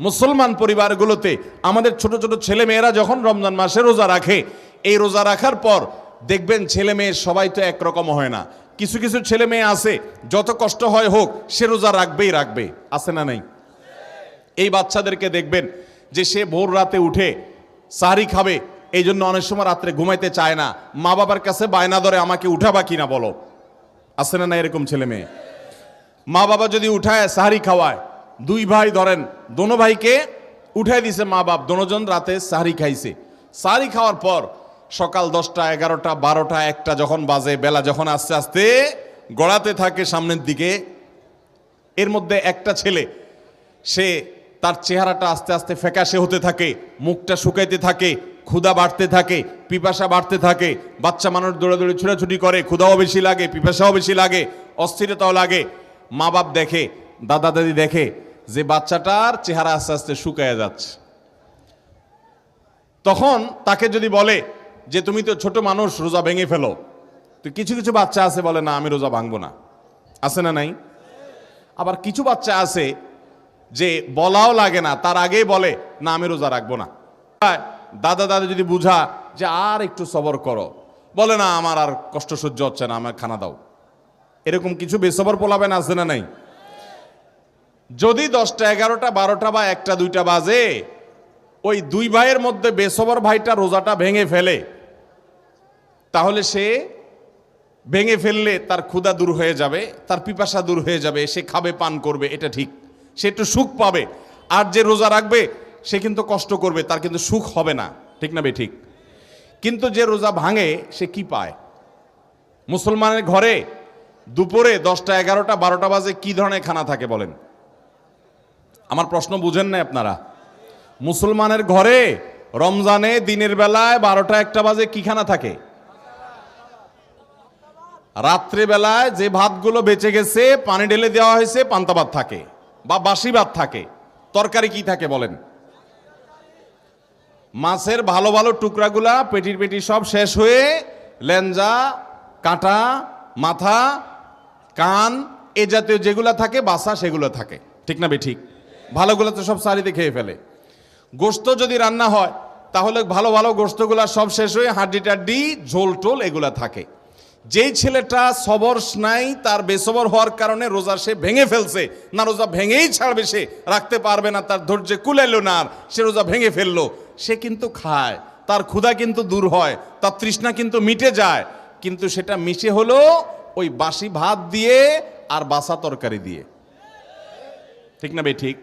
মুসলমান পরিবারগুলোতে আমাদের ছোট ছোট ছেলে মেয়েরা যখন রমজান মাসে রোজা রাখে, এই রোজা রাখার পর দেখবেন ছেলে মেয়ে সবাই তো একরকম হয় না। কিছু কিছু ছেলে মেয়ে আছে, যত কষ্ট হয় হোক সে রোজা রাখবেই রাখবে, আছে না নাই? এই বাচ্চাদেরকে দেখবেন যে সে ভোর রাতে উঠে সাহরি খাবে, এই জন্য অনেক সময় রাত্রে ঘুমাইতে চায় না, মা বাবার কাছে বায়না ধরে আমাকে উঠাবা কিনা বলো, আছে না না এরকম ছেলে মেয়ে? মা বাবা যদি উঠায় সাহরি খাওয়ায়, দুই ভাই ধরেন, দোনো ভাইকে উঠাই দিছে মা বাপ, দোনোজন রাতে সাহরি খাইছে। সাহরি খাওয়ার পর সকাল 10টা 11টা 12টা 1টা যখন বাজে, বেলা যখন আস্তে আস্তে গড়াতে থাকে সামনের দিকে, এর মধ্যে একটা ছেলে সে তার চেহারাটা আস্তে আস্তে ফ্যাকাশে হতে থাকে, মুখটা শুকাইতে থাকে, ক্ষুধা বাড়তে থাকে, পিপাসা বাড়তে থাকে। বাচ্চা মানুষ দৌড়াদৌড়ি ছুটাছুটি করে, ক্ষুধাও বেশি লাগে, পিপাসাও বেশি লাগে, অস্থিরতাও লাগে। মা বাপ দেখে, দাদা দাদি দেখে যে বাচ্চাটার চেহারা আস্তে আস্তে শুকায় যাচ্ছে। তখন তাকে যদি বলে যে তুমি তো ছোট মানুষ, রোজা ভেঙে ফেলো, তো কিছু কিছু বাচ্চা আছে বলে না আমি রোজা ভাঙবো না, আছে না নাই? আবার কিছু বাচ্চা আছে যে বলাও লাগে না, তার আগেই বলে না আমি রোজা রাখবো না। দাদা দাদি যদি বুঝা যে আর একটু সবর করো, বলে না আমার আর কষ্ট সহ্য হচ্ছে না, আমার খানা দাও। এরকম কিছু বেসবর পোলাবেন আছে না নাই? যদি 10টা 11টা 12টা বা 1টা 2টা বাজে, ওই দুই ভাইয়ের মধ্যে বেসবর ভাইটা রোজাটা ভেঙে ফেলে, তাহলে সে ভেঙে ফেললে তার ক্ষুধা দূর হয়ে যাবে, তার পিপাসা দূর হয়ে যাবে, সে খাবে পান করবে, এটা ঠিক, সে একটু সুখ পাবে। আর যে রোজা রাখবে সে কিন্তু কষ্ট করবে, তার কিন্তু সুখ হবে না, ঠিক না বে ঠিক? কিন্তু যে রোজা ভাঙে সে কি পায়? মুসলমানের ঘরে দুপুরে 10টা 11টা 12টা বাজে কি ধরনের খানা থাকে বলেন? আমার প্রশ্ন বুঝেন না আপনারা? মুসলমানের ঘরে রমজানে দিনের বেলায় 12টা 1টা বাজে কি খানা থাকে? রাত্রেবেলায় যে ভাতগুলো বেঁচে গেছে পানি ঢেলে দেওয়া হয়েছে পান্তা ভাত থাকে বা বাসি ভাত থাকে। তরকারি কি থাকে বলেন? মাছের ভালো ভালো টুকরাগুলা পেটির পেটি সব শেষ হয়ে লেঞ্জা, কাঁটা, মাথা, কান এ জাতীয় যেগুলা থাকে বাসা সেগুলো থাকে, ঠিক না বে ঠিক? ভালোগুলো তো সব সারিতে খেয়ে ফেলে। গোস্ত যদি রান্না হয় তাহলে ভালো ভালো গোস্তগুলা সব শেষ হয়ে হাড্ডি টাড্ডি ঝোল টোল এগুলা থাকে। যেই ছেলেটা সবর নাই, তার বেসবর হওয়ার কারণে রোজা সে ভেঙে ফেলছে, না রোজা ভেঙেই ছাড়বে, সে রাখতে পারবে না, তার ধৈর্যে কুলাইলো না, আর সে রোজা ভেঙে ফেললো, সে কিন্তু খায়, তার ক্ষুধা কিন্তু দূর হয়, তার তৃষ্ণা কিন্তু মিটে যায়, কিন্তু সেটা মিশে হলো ওই বাসি ভাত দিয়ে আর বাসা তরকারি দিয়ে, ঠিক না বে ঠিক?